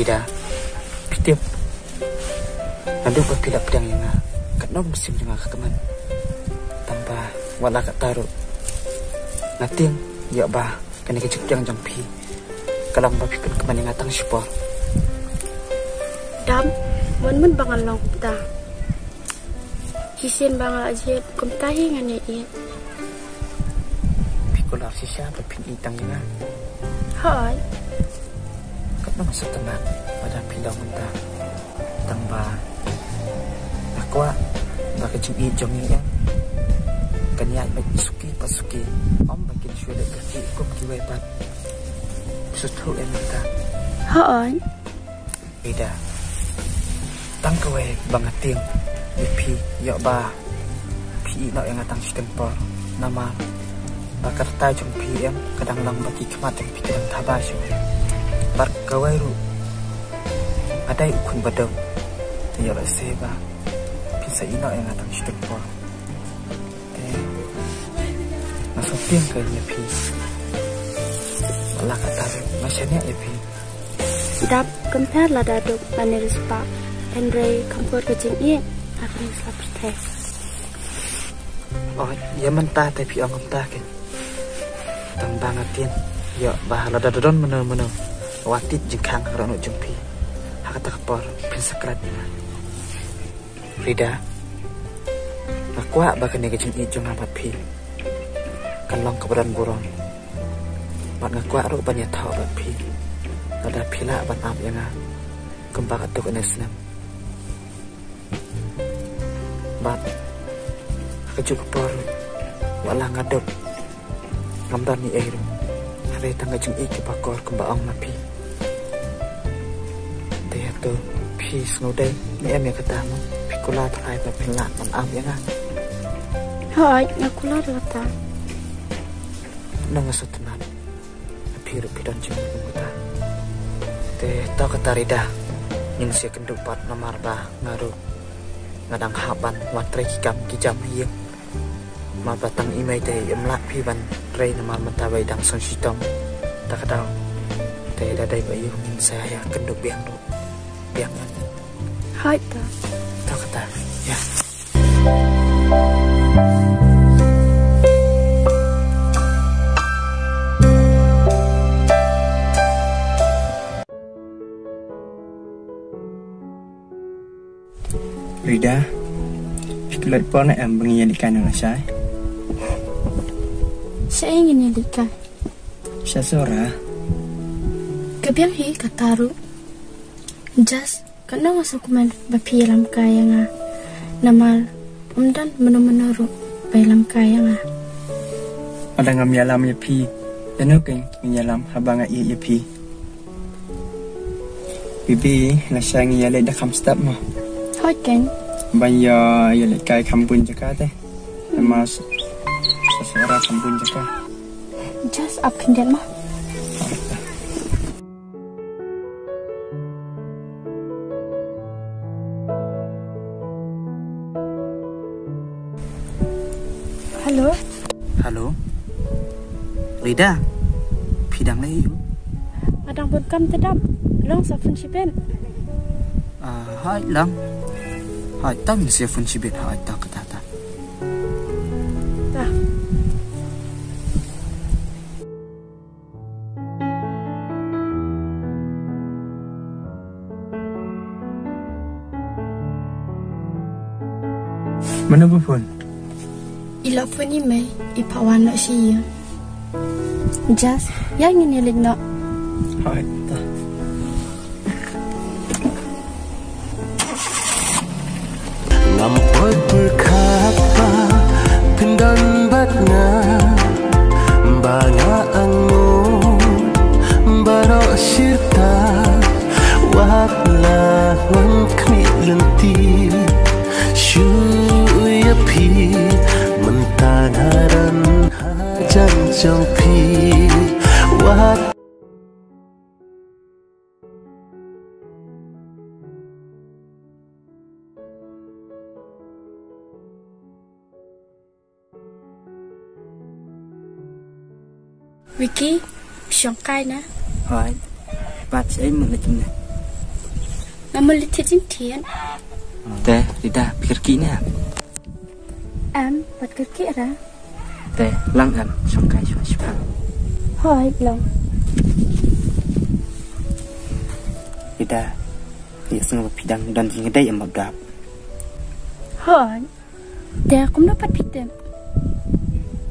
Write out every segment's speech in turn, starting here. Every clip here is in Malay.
Rida, pitiap. Nandung berpilak pedang yang kenal musim dengan keteman. Tambah wala kat taruh. Nating ya bah kena kecik yang jampi. Kalang bapikan keman yang atang sport. Dam, mun bangal long pita. Hisin bangal aja kumtahi ngane iet. Pikulah sisa berpin itang yang Hai. Kenal masa tenang pada pilang mentah. Tambah aqua baka cumi jong ya kanya bagi suki pasuki om bagi sudah kaki kum kiwepat susu emita Hai. beda tang kawe bangating pi ya ba pi nak yang atang stempor nama bakar tai jong pi em kadang lang bagi kemat yang pikiran tabasyo bar kawe ru ada ukun badau ya ba seba sa ino yang atang stempor masuk tiang kayaknya pi malah kata masanya pi Dap compare la daduk anirispa Andre kampur kecing iye akan selap teh. Oh ya mentah tapi orang mentah kan tang bangatin ya bah la dadon mana watit jengkang rano jengpi hakata kapor pin sakrat Rida aku bakal negejeng ijong apat pi kalong keberan burung mak ngaku ro banyak tahu apat pi ada pila apat am yang kembang atuk enesnam bat kejuk por wala ngadop ngamdan ni air hari tangga jeng iki pakor kembang mapi teh tu pi snodai ni am yang katamu pikula trai papila man am yang Hai, aku lah rata. Nang asutunan. Apir pidan jeng muta. Teh tau kata Rida. Ning sia kendupat nomor bah ngaru. Ngadang haban watrai kikam kijam hieng. Ma batang imai teh emlak piban rei nomor mentawai dang son sitong. Tak kadau. Teh dadai bayu min saya kenduk biang do. Biangan. Hai ta. Tau kata. Ya. Rida, pikulat po na ang bangiyalikan ng asay. Saya ingin nyalikan. Siya sora. Kabiang hi kataru. Jas, kana masuk kuman bapilam kaya nga. Namal, umdan menu-menuru bailam kaya nga. Ada nga miyalam ya pi. Ano keng miyalam habang nga iya pi. Bibi, nasa ngiyalay da kamstap mo. Hoi keng. Banya yalay kay kambun jaka teh. Mas sasara kambun jaka. Jas up kindan mah. Halo. Halo. Rida. Pidang lagi yuk. Adang pun kam tedap. Long sa fun siben. Hai lang. Hai tang sia fun sibet hai ta kata ta. Dah. Mana pun? Ila pun ni mai ipawan nak sia. Jas, yang ini lek nak. Hai ta. Ngampot berkapa pindan batna banga angmu barok sirta watla ngkni lenti shuya pi mentanaran hajan jong pi wat Vicky, siang kai na. Hai. Bat saya mengenai Ngamal lihat jintian. Teh, Rida pikir kini à? Am, buat kerja ra. Teh, lang am, songkai cuma sepang. Hoi, long. Rida, dia sengaja pidang dan hingga yang magap. Hoi. Dia aku dapat pitem.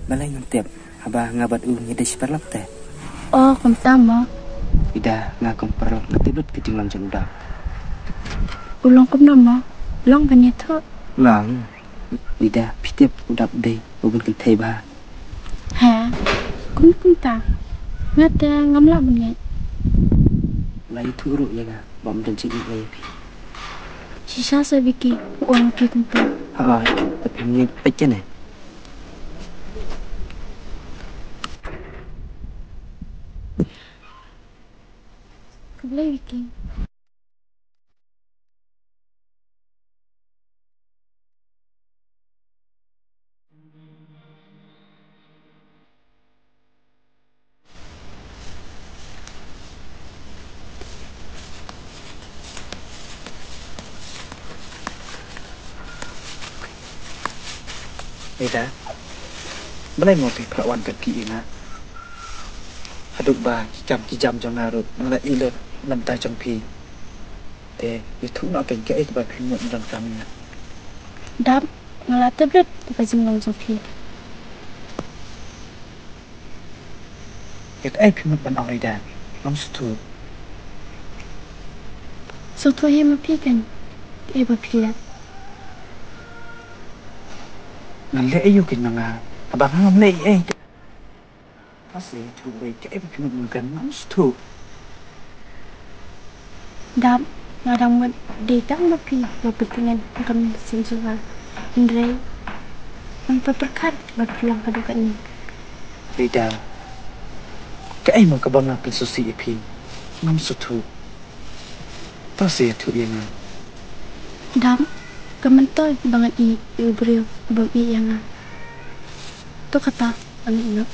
Balai ngantep, abah ngabat ngide seperlap teh. Oh, kamu tama. Rida ngakong perlu ngatibut kejenglang jengdak. Ulang kamu nama. Long banyak tu. Lang, Rida pitep udap deh, bukan kentai bah. Ha, kamu pun tak. Ngata ngamla banyak. Lai turut ya ga, bom dan cik lai pi. Sisa sebiki, uang pi kumpul. Ha, tapi ni pecah ni. Kebeli Vicky. Rida, balai mau pi perawan pergi ina. Haduk bah kijam jong harut, ngalai ilet lantai jong pi. Teh, itu nak pergi ke bah pinut dan kami. Dap, ngalat tablet apa jenglang Sophie. Kita pinut ban orang Rida, nom setu. Sotu yang mapikan, berpilih. Ngalai ayu kena ngah, abang ngam lei Asli tu baik ke pinut mungkin nom setu. Dap, ngadang mat datang mapi, berpentingan akan sensual. Andre, memperberkat berpulang pada ini. Rida, ke ai mau kabang ngapin susi pi, nom setu. Pasti tu yang Dap, kementoy banget i beriu babi yang tu kata anak.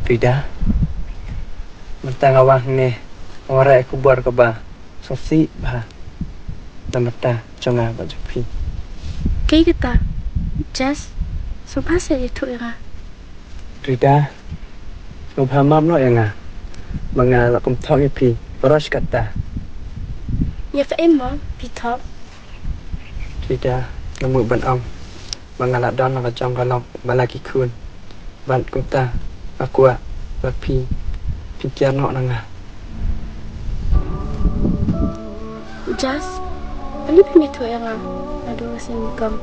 Rida, mentang awang ni, orang aku buat ke bah, sosi bah, nama ta, jangan baju pi. Kayak kita, just so pasal itu era. Rida, kau paham no yang ah, mengalak kumtong pi, beras kata. Ya faham mo, pitop. Rida, namu ban ong, mengalak dan nak jong kalong, balaki kun, ban kumta, aku pi, pikir no nangah. Just, ini pemitu era. Aduh, singkam.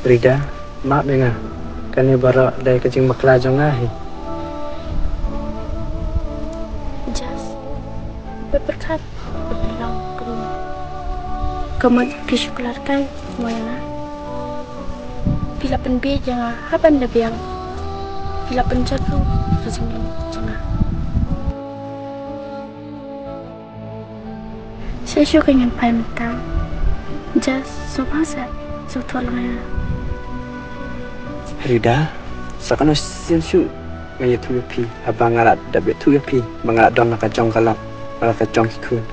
Rida, maaf dengar, kan ni baru dari kecing bakla jong ahi. Just, berberkat, berbilang kamu. Kamu disyukurkan semuanya. Bila penbi jangan, apa anda biang? Bila penjatuh, jangan. Saya suka ingin pai mentang. Just, so pasal, so tolongnya. Rida, sekarang sian su, ngaya tu pi, abang ngalat dapat tu pi, mengalat dong nak jong kalap, malah jong kikun.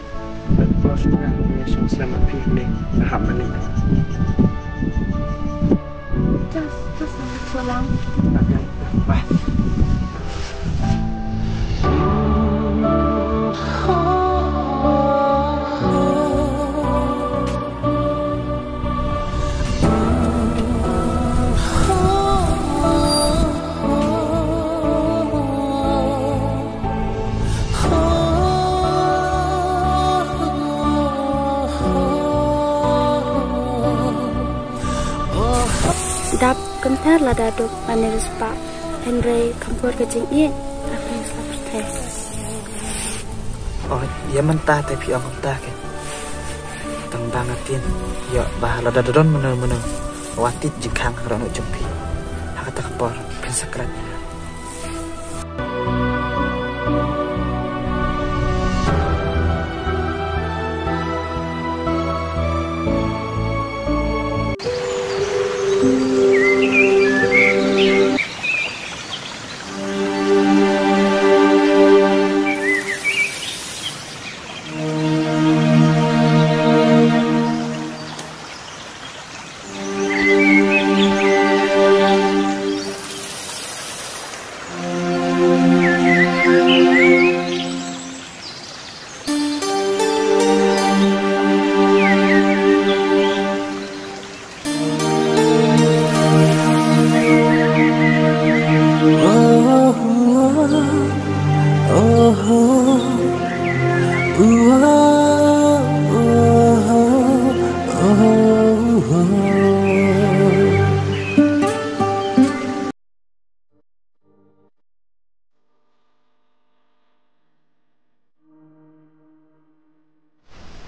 Bos juga, ngaya selamat pi ni, faham ni. Just, tolong. Wah. Dap kentar lah daduk paneris pak. Andre kampur kecing iya. Aku yang selalu tes. Oh, ya mentah tapi orang mentah kan. Tang bangetin. Ya bahala dadon bener-bener watit jikang rano jempi. Hak tak kapor, pensakrat.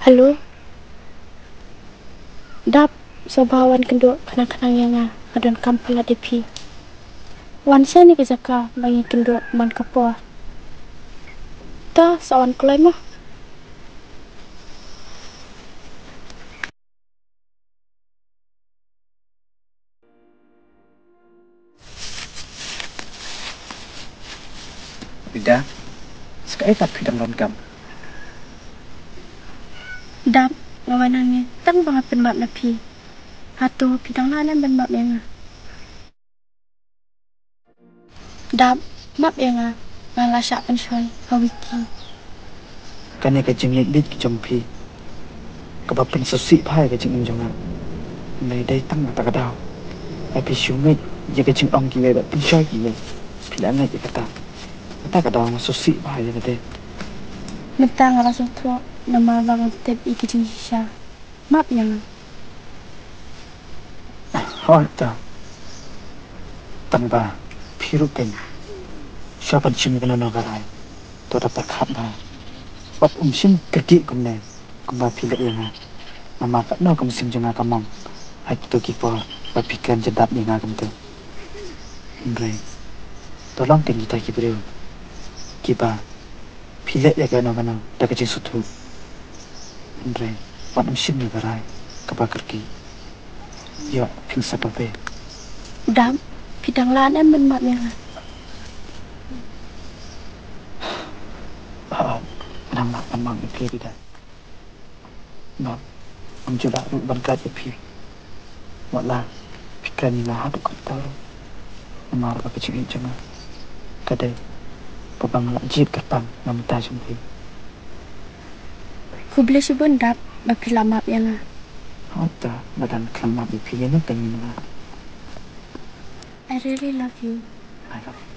Halo. Dap sobawan kenduk kanang-kanang yang adon kampala depi. Wan saya ni kejaka bagi kenduk man kapua. Ta sawan kulai mah. Rida, sekai tak pidang longkam. Dap ngawanangnya tang banget penbab napi. Hatu pidang lanan penbab yang Dap map yang ngalasyak pensyol hawiki. Kani ka jing bit ki jompi. Ka ba pen susi phai ka jing jonga. Mai dai tang ta ka dau. Ai pi shu ngai ye ka jing ong ki ngai ba pen shoi ki ngai. Pila ngai ka ta. Ta ka dau ma susi phai ye de. Mentang ngerasa tua nama bangun tep iki jing shisha. Map yang Hoi ta. Tang ba phiru ken. Siapa chim ka no ka rai. To dapat khat ba. Bap sim kerki kumne. Kumba pila yang nama ka no kum sim jonga kamang. Ai tu ki po ba pikan jedat ni nga kum tu. Andre. Tolong ken kita ki bro. Ki ba pila ya ka no da ka jing sutu. Andre. Bap sim ni ka rai. Ka ba kerki. Yo ping sa pa pe. Dap pidang lanan penbab yang Nang nak memang ke tidak. Nak menjelak berkat pi. Wala pikiran ni lah tu kata. Namar apa kecil jangan. Kadai babang nak jeep kerpang nam ta jumpi. ku boleh sebut dap bagi lamap yang Hota badan kelam pi ni pengen lah. I really love you. I love you.